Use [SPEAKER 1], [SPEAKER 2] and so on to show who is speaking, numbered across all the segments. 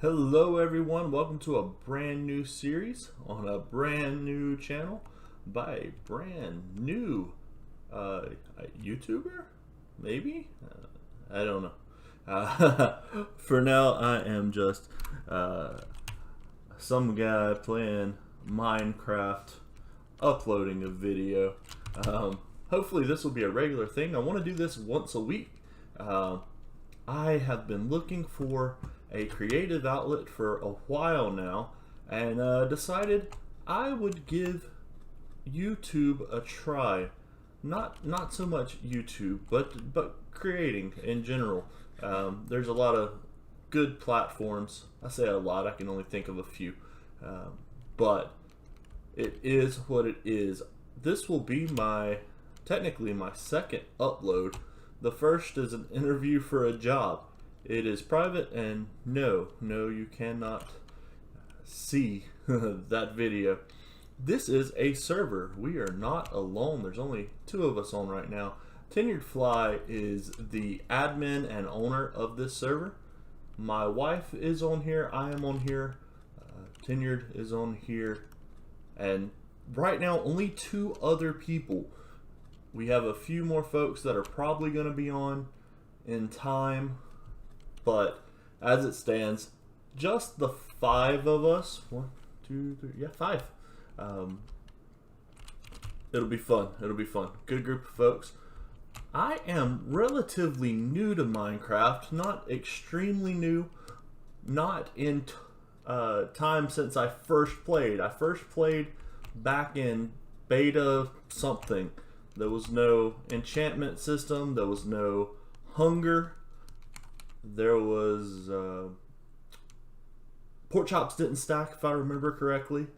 [SPEAKER 1] Hello everyone, welcome to a brand new series on a brand new channel by a brand new YouTuber? Maybe? I don't know. For now, I am just some guy playing Minecraft, uploading a video. Hopefully this will be a regular thing. I want to do this once a week. I have been looking for a creative outlet for a while now, and decided I would give YouTube a try. Not so much YouTube, but creating in general. There's a lot of good platforms. I say a lot. I can only think of a few, but it is what it is. This will be technically my second upload. The first is an interview for a job. It is private, and no, you cannot see that video. This is a server. We are not alone. There's only two of us on right now. Tenured Fly is the admin and owner of this server. My wife is on here. I am on here. Tenured is on here. And right now, only two other people. We have a few more folks that are probably going to be on in time. But as it stands, just the five of us. 1, 2, 3, yeah, five. It'll be fun. It'll be fun. Good group of folks. I am relatively new to Minecraft. Not extremely new. Not in time since I first played. I first played back in beta something. There was no enchantment system. There was no hunger. There was pork chops didn't stack, if I remember correctly.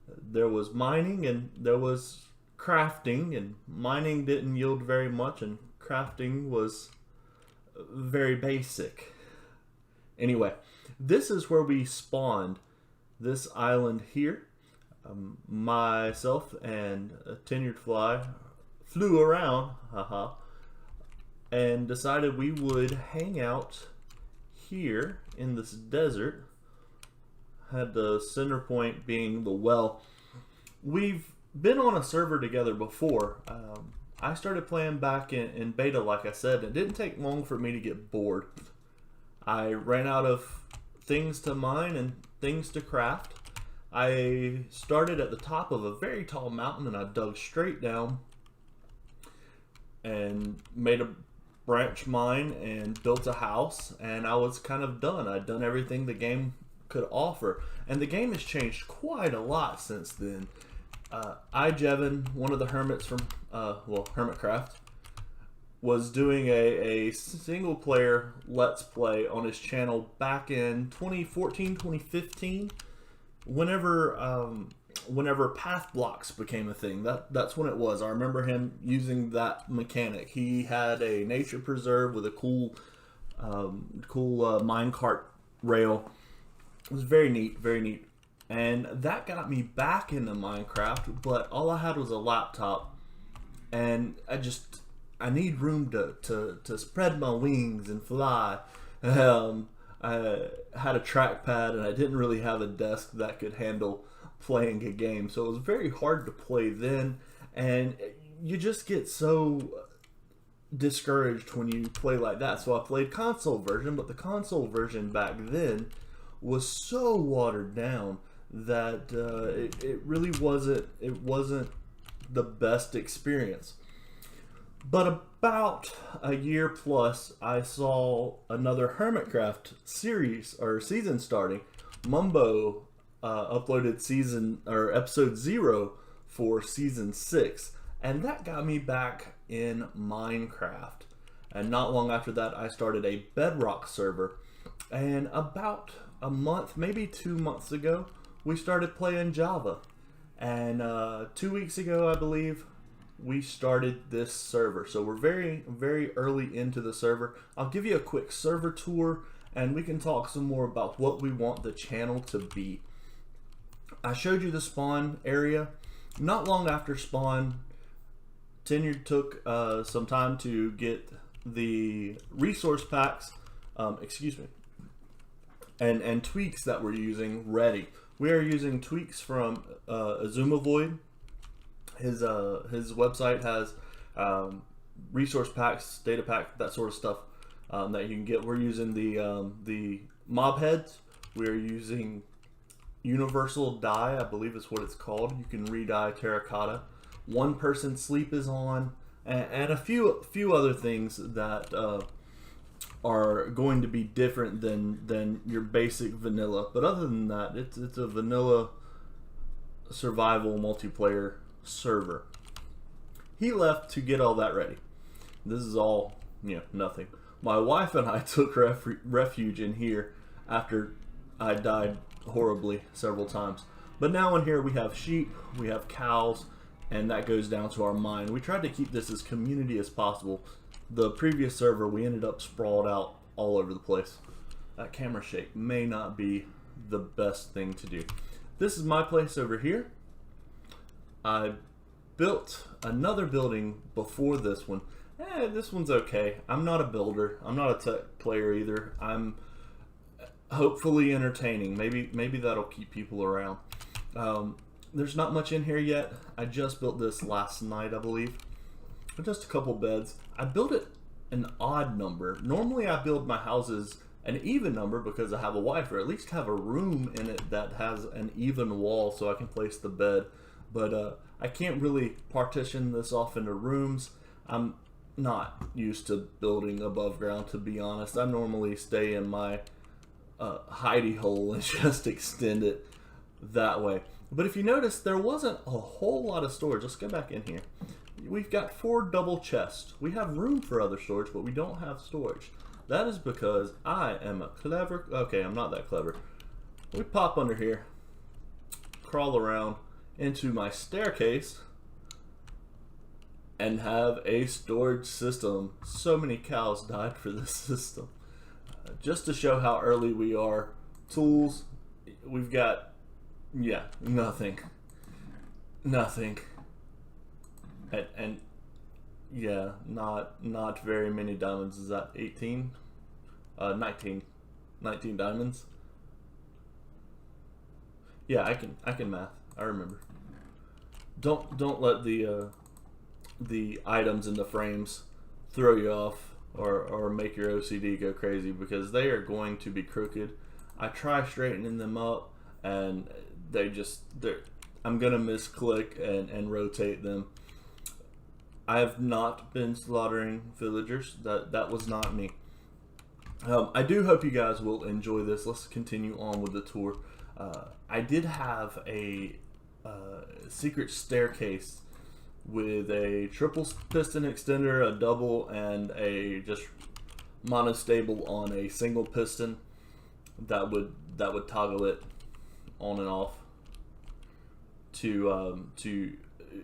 [SPEAKER 1] There was mining, and there was crafting, and mining didn't yield very much, and crafting was very basic. Anyway, this is where we spawned this island here. Myself and a Tenured Fly flew around, and decided we would hang out here in this desert. Had the center point being the well. We've been on a server together before. I started playing back in beta, like I said. It didn't take long for me to get bored. I ran out of things to mine and things to craft. I started at the top of a very tall mountain, and I dug straight down and made a branch mine and built a house, and I was kind of done. I'd done everything the game could offer, and the game has changed quite a lot since then. Jevin, one of the hermits from Hermitcraft, was doing a single player let's play on his channel back in 2014, 2015, whenever path blocks became a thing. That's when it was. I remember him using that mechanic. He had a nature preserve with a cool minecart rail. It was very neat, very neat. And that got me back into Minecraft, but all I had was a laptop, and I need room to spread my wings and fly. I had a trackpad, and I didn't really have a desk that could handle playing a game, so it was very hard to play then, and you just get so discouraged when you play like that. So I played console version, but the console version back then was so watered down that it really wasn't the best experience. But about a year plus, I saw another Hermitcraft series or season starting. Mumbo uploaded episode 0 for season 6, and that got me back in Minecraft. And not long after that, I started a Bedrock server, and about a month, maybe 2 months ago, we started playing Java. And 2 weeks ago, I believe, we started this server. So we're very, very early into the server. I'll give you a quick server tour, and we can talk some more about what we want the channel to be. I showed you the spawn area. Not long after spawn, Tenured took some time to get the resource packs, excuse me, and tweaks that we're using ready. We are using tweaks from Jumo. His website has resource packs, data pack, that sort of stuff that you can get. We're using the mob heads. We're using universal dye, I believe is what it's called. You can re-dye terracotta. One person sleep is on, and a few other things that are going to be different than your basic vanilla. But other than that, it's a vanilla survival multiplayer server. He left to get all that ready. This is all, nothing. My wife and I took refuge in here after I died horribly several times. But now in here we have sheep, we have cows, and that goes down to our mine. We tried to keep this as community as possible. The previous server, we ended up sprawled out all over the place. That camera shake may not be the best thing to do. This is my place over here. I built another building before this one. This one's okay. I'm not a builder. I'm not a tech player either. I'm hopefully entertaining. Maybe that'll keep people around. There's not much in here yet. I just built this last night, I believe. Just a couple beds. I built it an odd number. Normally I build my houses an even number because I have a wife, or at least have a room in it that has an even wall so I can place the bed. But I can't really partition this off into rooms. I'm not used to building above ground, to be honest. I normally stay in my hidey hole and just extend it that way. But if you notice, there wasn't a whole lot of storage. Let's go back in here. We've got 4 double chests. We have room for other storage, but we don't have storage. That is because I am a clever... Okay, I'm not that clever. We pop under here, crawl around into my staircase, and have a storage system. So many cows died for this system. Just to show how early we are. Tools, we've got, nothing. And yeah, not very many diamonds. Is that 18? 19 diamonds. Yeah, I can math. I remember. Don't let the items in the frames throw you off or make your OCD go crazy, because they are going to be crooked. I try straightening them up and I'm gonna misclick and rotate them. I have not been slaughtering villagers. That was not me. I do hope you guys will enjoy this. Let's continue on with the tour. I did have a secret staircase with a triple piston extender, a double, and a just monostable on a single piston that would toggle it on and off to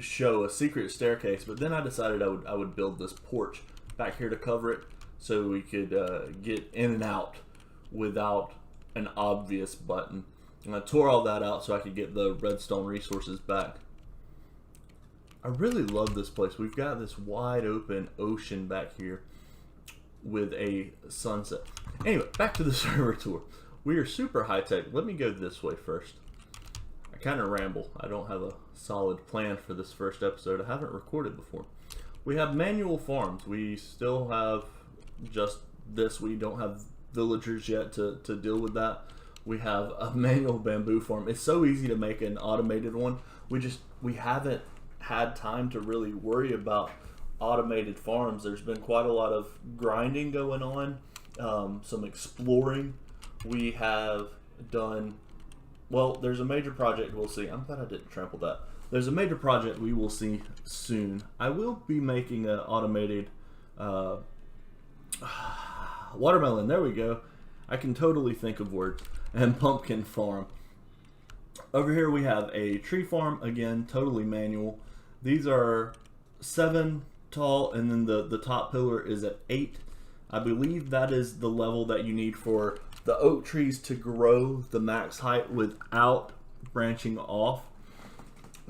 [SPEAKER 1] show a secret staircase. But then I decided I would build this porch back here to cover it, so we could get in and out without an obvious button. And I tore all that out so I could get the redstone resources back. I really love this place. We've got this wide open ocean back here with a sunset. Anyway, back to the server tour. We are super high tech. Let me go this way first. I kind of ramble. I don't have a solid plan for this first episode. I haven't recorded before. We have manual farms. We still have just this. We don't have villagers yet to deal with that. We have a manual bamboo farm. It's so easy to make an automated one. We haven't had time to really worry about automated farms. There's been quite a lot of grinding going on, some exploring. We have done, well, there's a major project we'll see. I'm glad I didn't trample that. There's a major project we will see soon. I will be making an automated watermelon, there we go. I can totally think of words. And pumpkin farm. Over here we have a tree farm, again, totally manual. These are 7 tall, and then the top pillar is at 8. I believe that is the level that you need for the oak trees to grow the max height without branching off.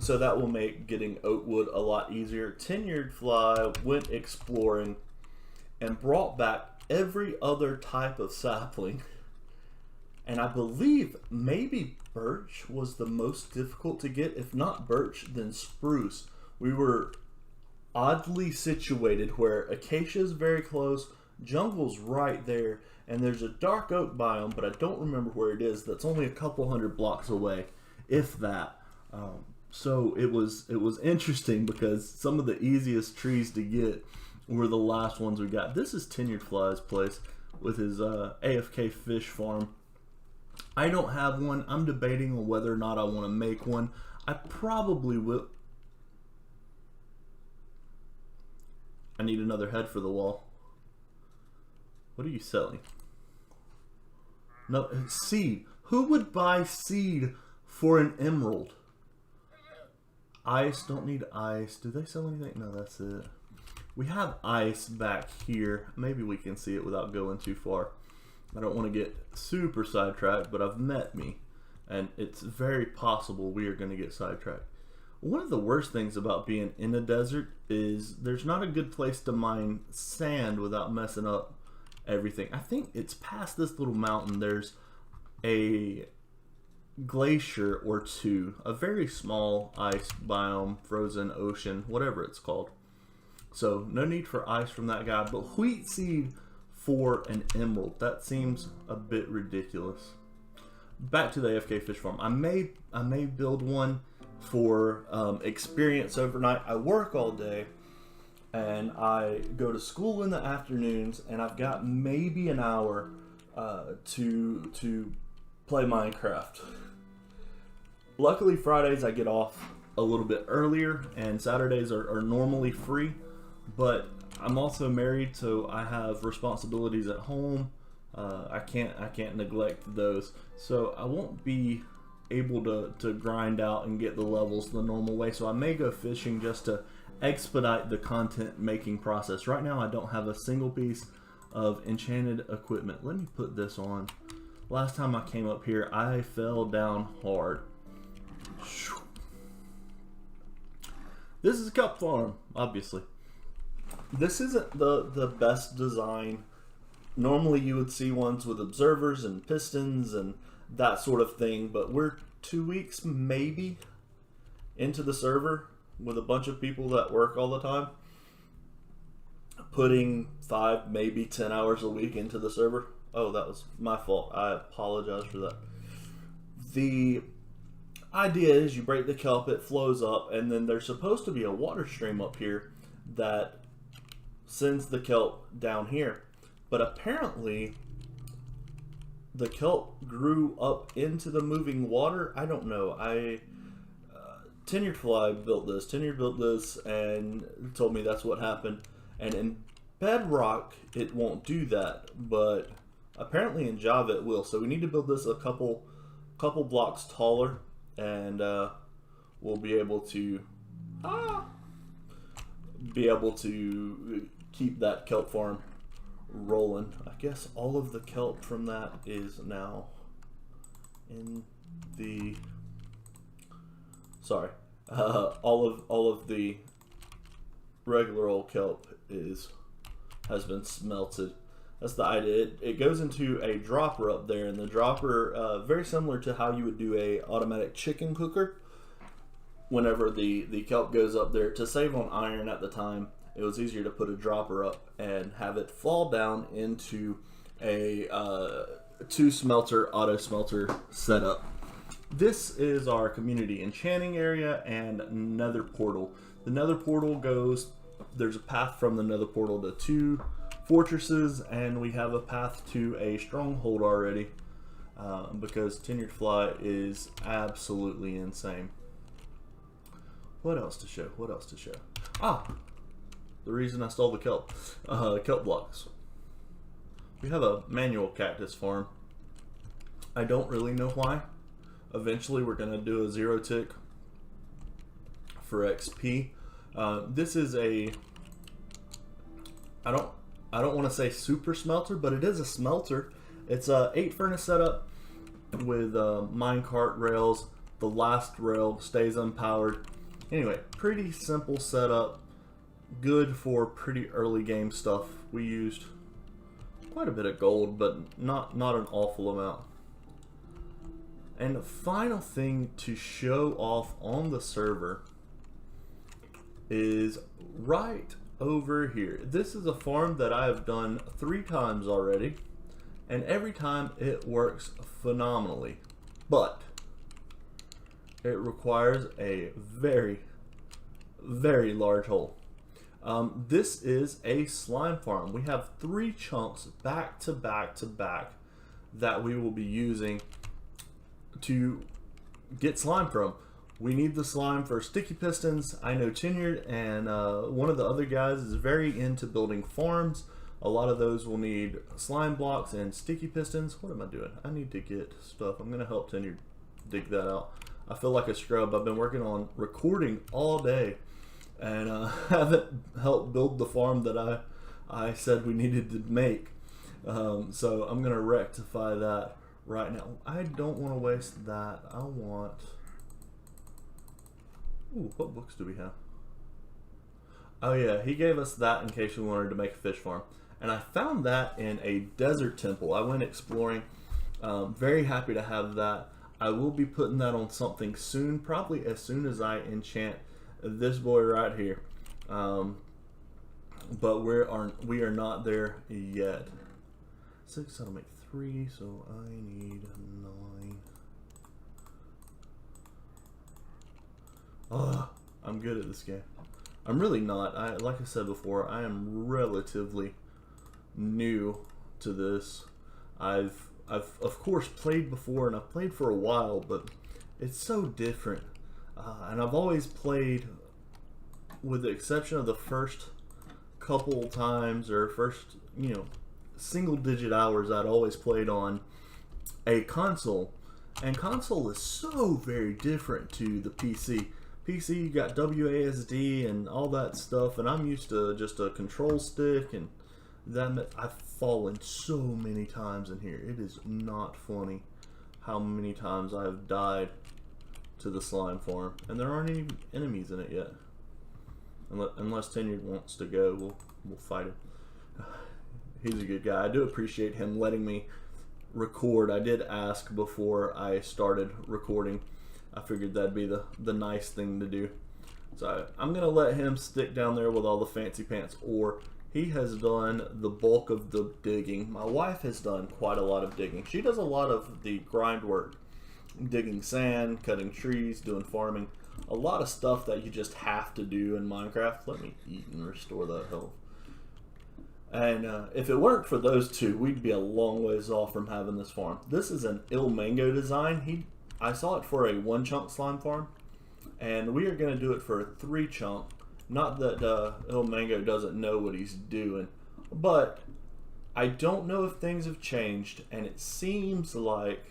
[SPEAKER 1] So that will make getting oak wood a lot easier. Tenured fly went exploring and brought back every other type of sapling. And And I believe maybe birch was the most difficult to get. If not birch, then spruce. We were oddly situated where acacia is very close, jungle's right there, and there's a dark oak biome, but I don't remember where it is. That's only a couple hundred blocks away, if that. So it was interesting because some of the easiest trees to get were the last ones we got. This is Tenured Fly's place with his AFK fish farm. I don't have one. I'm debating on whether or not I want to make one. I probably will. I need another head for the wall. What are you selling? No, seed. Who would buy seed for an emerald? Ice, don't need ice. Do they sell anything? No, that's it. We have ice back here. Maybe we can see it without going too far. I don't want to get super sidetracked, but I've met me, and it's very possible we are going to get sidetracked. One of the worst things about being in a desert is there's not a good place to mine sand without messing up everything. I think it's past this little mountain. There's a glacier or two, a very small ice biome, frozen ocean, whatever it's called. So no need for ice from that guy, but wheat seed for an emerald, that seems a bit ridiculous. Back to the AFK fish farm. I may build one for experience overnight. I work all day and I go to school in the afternoons, and I've got maybe an hour to play Minecraft. Luckily Fridays I get off a little bit earlier, and Saturdays are normally free, but I'm also married, so I have responsibilities at home. I can't neglect those, so I won't be able to grind out and get the levels the normal way. So I may go fishing just to expedite the content making process. Right now I don't have a single piece of enchanted equipment. Let me put this on. Last time I came up here I fell down hard. This is a kelp farm, obviously. This isn't the best design. Normally you would see ones with observers and pistons and that sort of thing, but we're 2 weeks maybe into the server with a bunch of people that work all the time, putting 5, maybe 10 hours a week into the server. Oh, that was my fault. I apologize for that. The idea is you break the kelp, it flows up, and then there's supposed to be a water stream up here that sends the kelp down here. But apparently the kelp grew up into the moving water. I don't know. Tenured Fly built this. Tenured built this and told me that's what happened. And in Bedrock it won't do that, but apparently in Java it will. So we need to build this a couple blocks taller, and we'll be able to keep that kelp farm rolling. I guess all of the kelp from that is now in the all of the regular old kelp has been smelted. That's the idea. It goes into a dropper up there, and the dropper, very similar to how you would do a automatic chicken cooker. Whenever the kelp goes up there, to save on iron at the time, it was easier to put a dropper up and have it fall down into a 2-smelter auto smelter setup. This is our community enchanting area and nether portal. The nether portal goes, there's a path from the nether portal to 2 fortresses, and we have a path to a stronghold already, because Tenured Fly is absolutely insane. What else to show? What else to show? The reason I stole the kelp. Kelp blocks. We have a manual cactus farm. I don't really know why. Eventually we're going to do a 0 tick for XP. This is a... I don't want to say super smelter, but it is a smelter. It's a 8 furnace setup with minecart rails. The last rail stays unpowered. Anyway, pretty simple setup. Good for pretty early game stuff. We used quite a bit of gold, but not an awful amount. And the final thing to show off on the server is right over here. This is a farm that I have done 3 times already, and every time it works phenomenally. But it requires a very, very large hole. This is a slime farm. We have 3 chunks back to back to back that we will be using to get slime from. We need the slime for sticky pistons. I know Tenured and one of the other guys is very into building farms. A lot of those will need slime blocks and sticky pistons. What am I doing? I need to get stuff. I'm gonna help Tenured dig that out. I feel like a scrub. I've been working on recording all day and haven't helped build the farm that I said we needed to make. So I'm gonna rectify that right now. I don't want to waste that. I want... Ooh, what books do we have? Oh yeah, he gave us that in case we wanted to make a fish farm. And I found that in a desert temple. I went exploring. Very happy to have that. I will be putting that on something soon, probably as soon as I enchant this boy right here. But we are not there yet. 6, that'll make 3, so I need 9. I'm good at this game. I'm really not. Like I said before, I am relatively new to this. I've of course played before, and I've played for a while, but it's so different. And I've always played, with the exception of the first couple times or first, single digit hours, I'd always played on a console. And console is so very different to the PC. PC, you got WASD and all that stuff, and I'm used to just a control stick, and that I've fallen so many times in here. It is not funny how many times I've died to the slime farm, and there aren't any enemies in it yet. Unless Tenured wants to go, we'll fight him. He's a good guy. I do appreciate him letting me record. I did ask before I started recording. I figured that'd be the nice thing to do. So I'm gonna let him stick down there with all the fancy pants ore. He has done the bulk of the digging. My wife has done quite a lot of digging. She does a lot of the grind work. Digging sand, cutting trees, doing farming. A lot of stuff that you just have to do in Minecraft. Let me eat and restore that health. And if it weren't for those two, we'd be a long ways off from having this farm. This is an Il Mango design. I saw it for a 1-chunk slime farm, and we are going to do it for a 3-chunk. Not that Il Mango doesn't know what he's doing, but I don't know if things have changed, and it seems like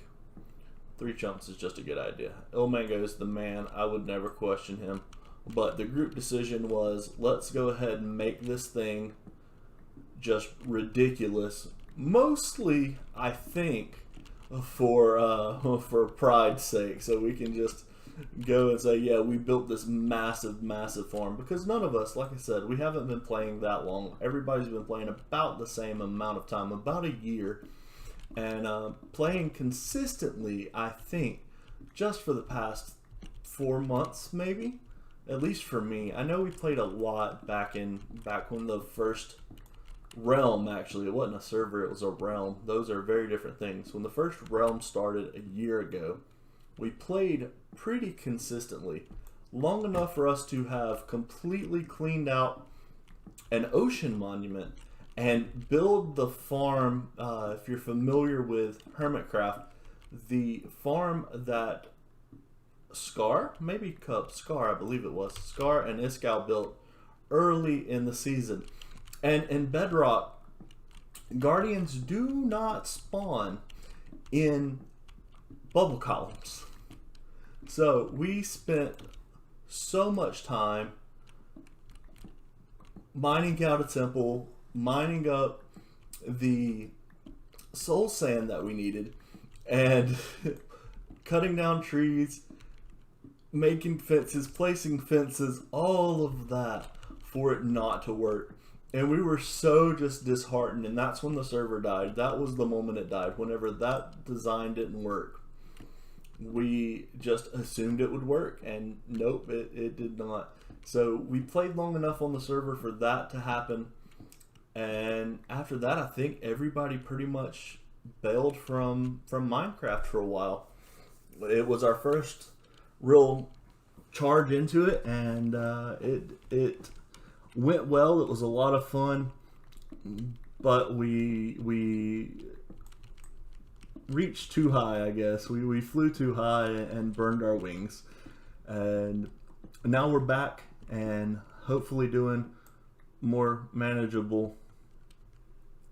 [SPEAKER 1] 3 chunks is just a good idea. Il Mango is the man. I would never question him. But the group decision was, let's go ahead and make this thing just ridiculous. Mostly, I think, for pride's sake, so we can just go and say, yeah, we built this massive, massive farm. Because none of us, like I said, we haven't been playing that long. Everybody's been playing about the same amount of time, about a year. And playing consistently, I think, just for the past 4 months, maybe. At least for me. I know we played a lot back when the first realm, actually, it wasn't a server, it was a realm. Those are very different things. When the first realm started a year ago, we played pretty consistently. Long enough for us to have completely cleaned out an ocean monument and build the farm. If you're familiar with Hermitcraft, the farm that Scar, I believe it was, Scar and Iskall built early in the season. And in Bedrock, Guardians do not spawn in bubble columns. So we spent so much time mining out a temple, mining up the soul sand that we needed, and cutting down trees, making fences, placing fences, all of that for it not to work. And we were so just disheartened, and that's when the server died. That was the moment it died, whenever that design didn't work. we just assumed it would work, and nope, it did not. So we played long enough on the server for that to happen, and after that, I think everybody pretty much bailed from Minecraft for a while. It was our first real charge into it, and it went well. It was a lot of fun, but we reached too high, I guess. We flew too high and burned our wings, and now we're back and hopefully doing more manageable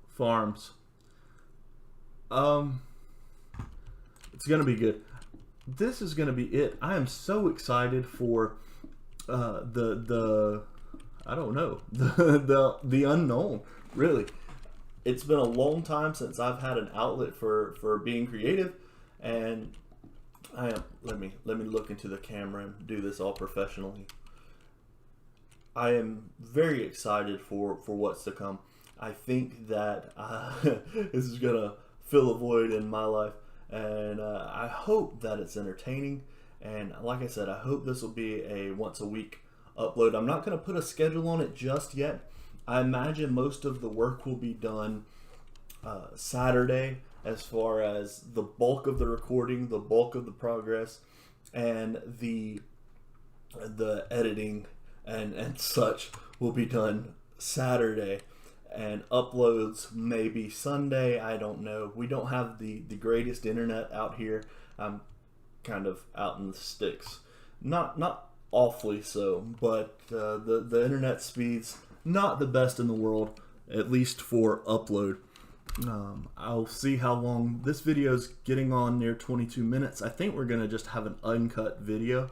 [SPEAKER 1] farms. It's gonna be good. This is gonna be it. I am so excited for the I don't know, the unknown, really. It's been a long time since I've had an outlet for being creative, and I am let me look into the camera and do this all professionally. I am very excited for what's to come. I think that this is gonna fill a void in my life, and I hope that it's entertaining. And like I said, I hope this will be a once a week upload. I'm not gonna put a schedule on it just yet. I imagine most of the work will be done Saturday, as far as the bulk of the recording, the bulk of the progress, and the editing and such will be done Saturday, and uploads maybe Sunday. I don't know. We don't have the greatest internet out here. I'm kind of out in the sticks. Not awfully so, but the internet speeds not the best in the world, at least for upload. I'll see how long this video is getting on, near 22 minutes. I think we're gonna just have an uncut video.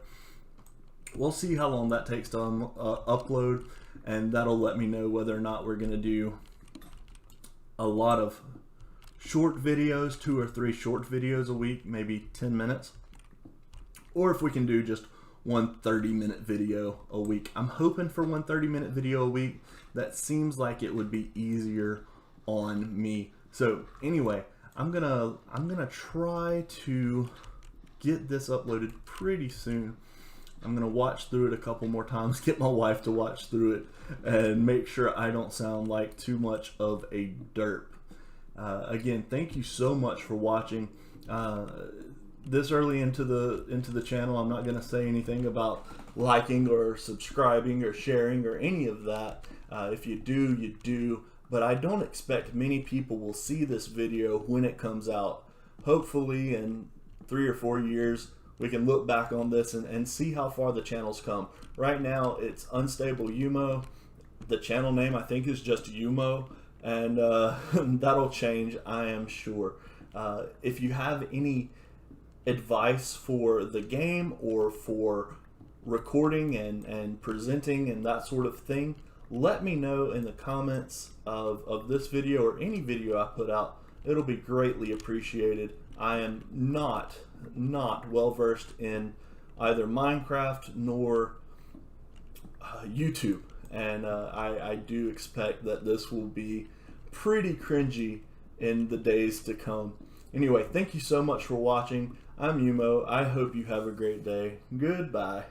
[SPEAKER 1] We'll see how long that takes to upload, and that'll let me know whether or not we're gonna do a lot of short videos, 2 or 3 short videos a week, maybe 10 minutes, or if we can do just one 30-minute video a week. I'm hoping for one 30-minute video a week. That seems like it would be easier on me. So anyway, I'm gonna try to get this uploaded pretty soon. I'm gonna watch through it a couple more times, get my wife to watch through it, and make sure I don't sound like too much of a derp. Again, thank you so much for watching. This early into the channel, I'm not going to say anything about liking or subscribing or sharing or any of that. If you do, you do. But I don't expect many people will see this video when it comes out. Hopefully in 3 or 4 years, we can look back on this and see how far the channel's come. Right now, it's Unstable Jumo. The channel name, I think, is just Jumo. And that'll change, I am sure. If you have any advice for the game or for recording and presenting and that sort of thing, let me know in the comments of this video or any video I put out. It'll be greatly appreciated. I am not well versed in either Minecraft nor YouTube, and I do expect that this will be pretty cringy in the days to come. Anyway, thank you so much for watching. I'm Jumo. I hope you have a great day. Goodbye.